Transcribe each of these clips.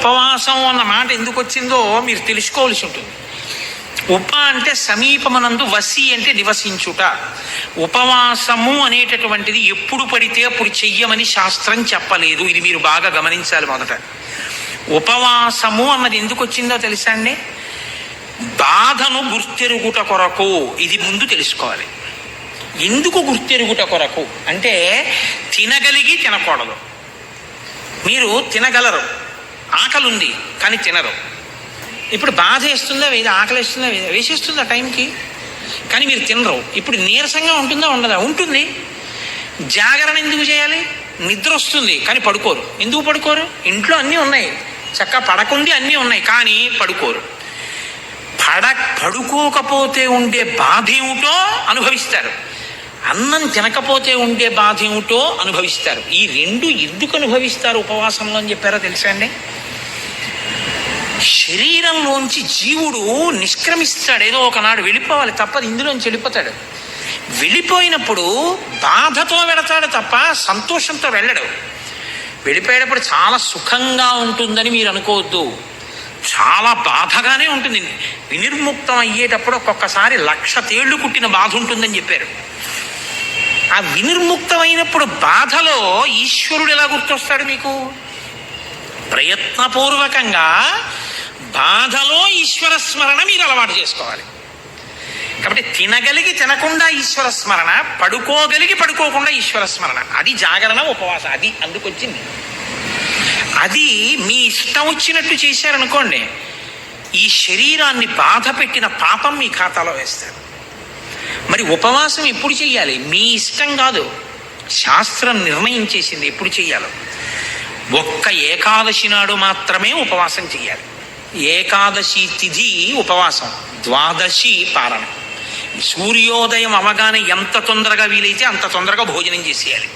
ఉపవాసం అన్న మాట ఎందుకు వచ్చిందో మీరు తెలుసుకోవాల్సి ఉంటుంది. ఉప అంటే సమీపమనందు, వసి అంటే నివసించుట. ఉపవాసము అనేటటువంటిది ఎప్పుడు పడితే అప్పుడు చెయ్యమని శాస్త్రం చెప్పలేదు. ఇది మీరు బాగా గమనించాలి. మొదట ఉపవాసము అన్నది ఎందుకు వచ్చిందో తెలుసా అండి? బాధను గుర్తెరుగుట కొరకు. ఇది ముందు తెలుసుకోవాలి. ఎందుకు గుర్తెరుగుట కొరకు అంటే తినగలిగి తినకూడదు. మీరు తినగలరు, ఆకలి ఉంది కానీ తినరు. ఇప్పుడు బాధ వేస్తుందా వేది, ఆకలి వేస్తుందా వేసేస్తుందా టైంకి, కానీ మీరు తినరు. ఇప్పుడు నీరసంగా ఉంటుందా ఉండదా? ఉంటుంది. జాగరణ ఎందుకు చేయాలి? నిద్ర వస్తుంది కానీ పడుకోరు. ఎందుకు పడుకోరు? ఇంట్లో అన్నీ ఉన్నాయి, చక్కగా పడకుండి అన్నీ ఉన్నాయి, కానీ పడుకోరు. పడుకోకపోతే ఉండే బాధ ఏమిటో అనుభవిస్తారు, అన్నం తినకపోతే ఉండే బాధ ఏమిటో అనుభవిస్తారు. ఈ రెండు ఎందుకు అనుభవిస్తారు ఉపవాసంలో అని చెప్పారో తెలుసా అండి? శరీరంలోంచి జీవుడు నిష్క్రమిస్తాడు, ఏదో ఒకనాడు వెళ్ళిపోవాలి, తప్పదు, ఇందులోంచి వెళ్ళిపోతాడు. వెళ్ళిపోయినప్పుడు బాధతో వెళతాడు తప్ప సంతోషంతో వెళ్ళడు. వెళ్ళిపోయేటప్పుడు చాలా సుఖంగా ఉంటుందని మీరు అనుకోవద్దు, చాలా బాధగానే ఉంటుంది. వినిర్ముక్తం అయ్యేటప్పుడు ఒక్కొక్కసారి 1,00,000 తేళ్లు కుట్టిన బాధ ఉంటుందని చెప్పారు. ఆ వినిర్ముక్తమైనప్పుడు బాధలో ఈశ్వరుడు ఎలా గుర్తొస్తాడు మీకు? ప్రయత్నపూర్వకంగా బాధలో ఈశ్వర స్మరణ మీరు అలవాటు చేసుకోవాలి. కాబట్టి తినగలిగి తినకుండా ఈశ్వర స్మరణ, పడుకోగలిగి పడుకోకుండా ఈశ్వర స్మరణ, అది జాగరణ, ఉపవాసం. అది అందుకొచ్చింది. అది మీ ఇష్టం వచ్చినట్టు చేశారనుకోండి, ఈ శరీరాన్ని బాధ పెట్టిన పాపం మీ ఖాతాలో వేస్తారు. మరి ఉపవాసం ఎప్పుడు చెయ్యాలి? మీ ఇష్టం కాదు, శాస్త్రం నిర్ణయం చేసింది ఎప్పుడు చెయ్యాలో. ఒక్క ఏకాదశి నాడు మాత్రమే ఉపవాసం చెయ్యాలి. ఏకాదశి తిథి ఉపవాసం, ద్వాదశి పారణ. సూర్యోదయం అవగానే ఎంత తొందరగా వీలైతే అంత తొందరగా భోజనం చేసేయాలి.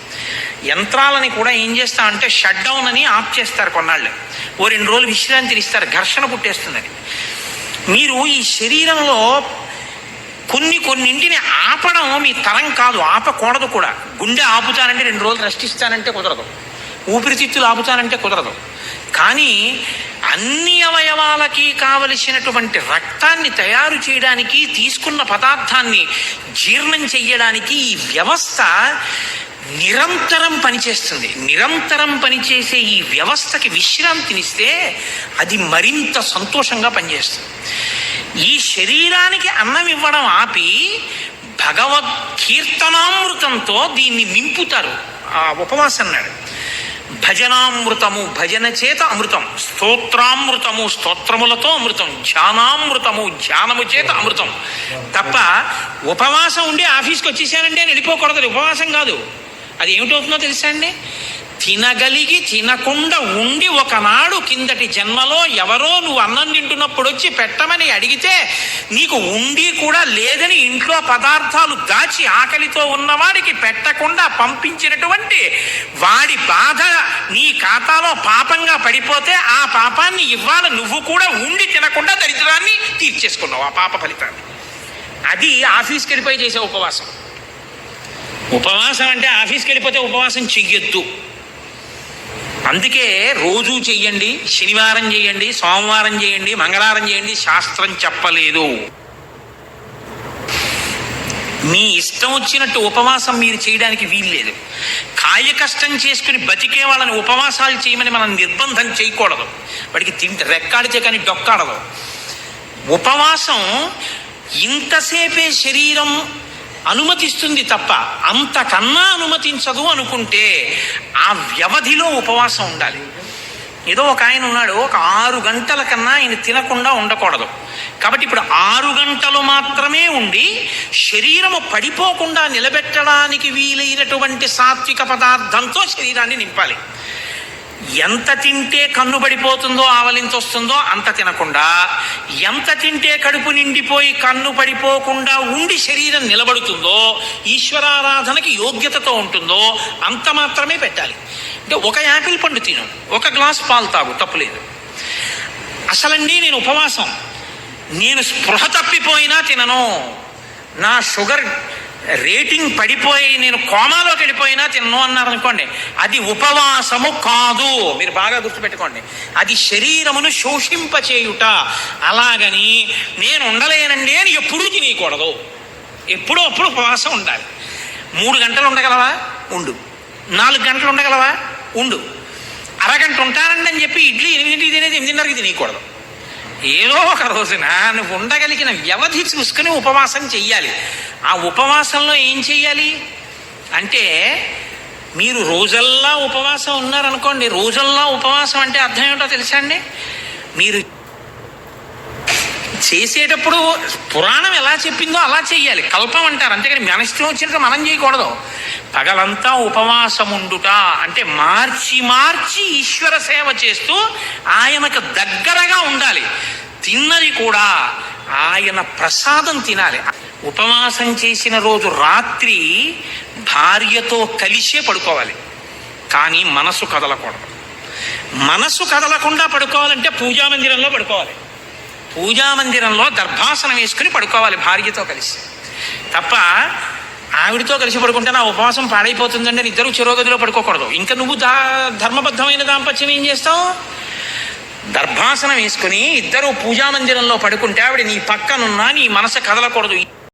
యంత్రాలని కూడా ఏం చేస్తా అంటే షట్ డౌన్ అని ఆఫ్ చేస్తారు కొన్నాళ్ళు, ఓ 2 రోజులు విశ్రాంతిని ఇస్తారు, ఘర్షణ పుట్టేస్తుందని. మీరు ఈ శరీరంలో కొన్నింటిని ఆపడం మీ తరం కాదు, ఆపకూడదు కూడా. గుండె ఆపుతానంటే 2 రోజులు రెస్ట్ ఇస్తానంటే కుదరదు, ఊపిరితిత్తులు ఆపుతానంటే కుదరదు. కానీ అన్ని అవయవాలకి కావలసినటువంటి రక్తాన్ని తయారు చేయడానికి, తీసుకున్న పదార్థాన్ని జీర్ణం చెయ్యడానికి ఈ వ్యవస్థ నిరంతరం పనిచేస్తుంది. నిరంతరం పనిచేసే ఈ వ్యవస్థకి విశ్రాంతినిస్తే అది మరింత సంతోషంగా పనిచేస్తుంది. ఈ శరీరానికి అన్నం ఇవ్వడం ఆపి భగవద్ కీర్తనామృతంతో దీన్ని నింపుతారు. ఆ ఉపవాసం అన్నాడు. భజనామృతము, భజన చేత అమృతం, స్తోత్రామృతము, స్తోత్రములతో అమృతం, ధ్యానామృతము, ధ్యానము చేత అమృతం. తప్ప ఉపవాసం ఉండి ఆఫీస్కి వచ్చేసానంటే అని వెళ్ళిపోకూడదు. ఉపవాసం కాదు. అది ఏమిటవుతుందో తెలుసా అండి? తినగలిగి తినకుండా ఉండి ఒకనాడు కిందటి జన్మలో ఎవరో నువ్వు అన్నం తింటున్నప్పుడు వచ్చి పెట్టమని అడిగితే నీకు ఉండి కూడా లేదని ఇంట్లో పదార్థాలు దాచి ఆకలితో ఉన్నవాడికి పెట్టకుండా పంపించినటువంటి వాడి బాధ నీ ఖాతాలో పాపంగా పడిపోతే ఆ పాపాన్ని ఇవాళ నువ్వు కూడా ఉండి తినకుండా దరిద్రాన్ని తీర్చేసుకున్నావు, ఆ పాప ఫలితాన్ని. అది ఆఫీస్కి వెళ్ళిపోయి చేసే ఉపవాసం. ఉపవాసం అంటే ఆఫీస్కి వెళ్ళిపోతే ఉపవాసం చెయ్యొద్దు. అందుకే రోజూ చెయ్యండి, శనివారం చేయండి, సోమవారం చేయండి, మంగళవారం చేయండి, శాస్త్రం చెప్పలేదు. మీ ఇష్టం వచ్చినట్టు ఉపవాసం మీరు చేయడానికి వీల్లేదు. కాయ కష్టం చేసుకుని బతికే వాళ్ళని ఉపవాసాలు చేయమని మనం నిర్బంధం చేయకూడదు. వాడికి రెక్కాడితే కానీ డొక్కాడదు. ఉపవాసం ఇంతసేపే శరీరం అనుమతిస్తుంది తప్ప అంతకన్నా అనుమతించదు అనుకుంటే ఆ వ్యవధిలో ఉపవాసం ఉండాలి. ఏదో ఒక ఆయన ఉన్నాడు, ఒక 6 గంటల కన్నా ఆయన తినకుండా ఉండకూడదు. కాబట్టి ఇప్పుడు 6 గంటలు మాత్రమే ఉండి శరీరము పడిపోకుండా నిలబెట్టడానికి వీలైనటువంటి సాత్విక పదార్థంతో శరీరాన్ని నింపాలి. ఎంత తింటే కన్ను పడిపోతుందో, ఆవలింత వస్తుందో అంత తినకుండా, ఎంత తింటే కడుపు నిండిపోయి కన్ను పడిపోకుండా ఉండి శరీరం నిలబడుతుందో, ఈశ్వరారాధనకి యోగ్యతతో ఉంటుందో అంత మాత్రమే పెట్టాలి. అంటే ఒక యాపిల్ పండు తిను, ఒక గ్లాస్ పాలు తాగు, తప్పులేదు. అసలండి నేను ఉపవాసం, నేను స్పృహ తప్పిపోయినా తినను, నా షుగర్ రేటింగ్ పడిపోయి నేను కోమాలోకి వెళ్ళిపోయినా తిన్ను అన్నారనుకోండి, అది ఉపవాసము కాదు. మీరు బాగా గుర్తుపెట్టుకోండి, అది శరీరమును శోషింపచేయుట. అలాగని నేను ఉండలేనండి అని ఎప్పుడూ తినకూడదు. ఎప్పుడో అప్పుడు ఉపవాసం ఉండాలి. 3 గంటలు ఉండగలవా? ఉండు. 4 గంటలు ఉండగలవా? ఉండు. అరగంట ఉంటానండి అని చెప్పి ఇడ్లీ 8ంటికి తినేది 8:30కి తినకూడదు. ఏదో ఒక రోజున నువ్వు ఉండగలిగిన వ్యవధి చూసుకుని ఉపవాసం చెయ్యాలి. ఆ ఉపవాసంలో ఏం చెయ్యాలి అంటే, మీరు రోజల్లా ఉపవాసం ఉన్నారనుకోండి, రోజల్లా ఉపవాసం అంటే అర్థం ఏమిటో తెలుసా అండి? మీరు చేసేటప్పుడు పురాణం ఎలా చెప్పిందో అలా చెయ్యాలి, కల్పం అంటారు. అంతేకాని మన ఇష్టం వచ్చినట్టు మనం చేయకూడదు. పగలంతా ఉపవాసం ఉండుట అంటే మార్చి మార్చి ఈశ్వర సేవ చేస్తూ ఆయనకు దగ్గరగా ఉండాలి. తిన్నది కూడా ఆయన ప్రసాదం తినాలి. ఉపవాసం చేసిన రోజు రాత్రి భార్యతో కలిసే పడుకోవాలి, కానీ మనసు కదలకూడదు. మనసు కదలకుండా పడుకోవాలంటే పూజామందిరంలో పడుకోవాలి. పూజామందిరంలో దర్భాసనం వేసుకుని పడుకోవాలి భార్యతో కలిసి. తప్ప ఆవిడతో కలిసి పడుకుంటే నా ఉపవాసం పాడైపోతుందండి అని ఇద్దరు చెరోగదిలో పడుకోకూడదు. ఇంకా నువ్వు ధర్మబద్ధమైన దాంపత్యం ఏం చేస్తావు? దర్భాసనం వేసుకుని ఇద్దరు పూజామందిరంలో పడుకుంటే ఆవిడ నీ పక్కనున్నా నీ మనసు కదలకూడదు.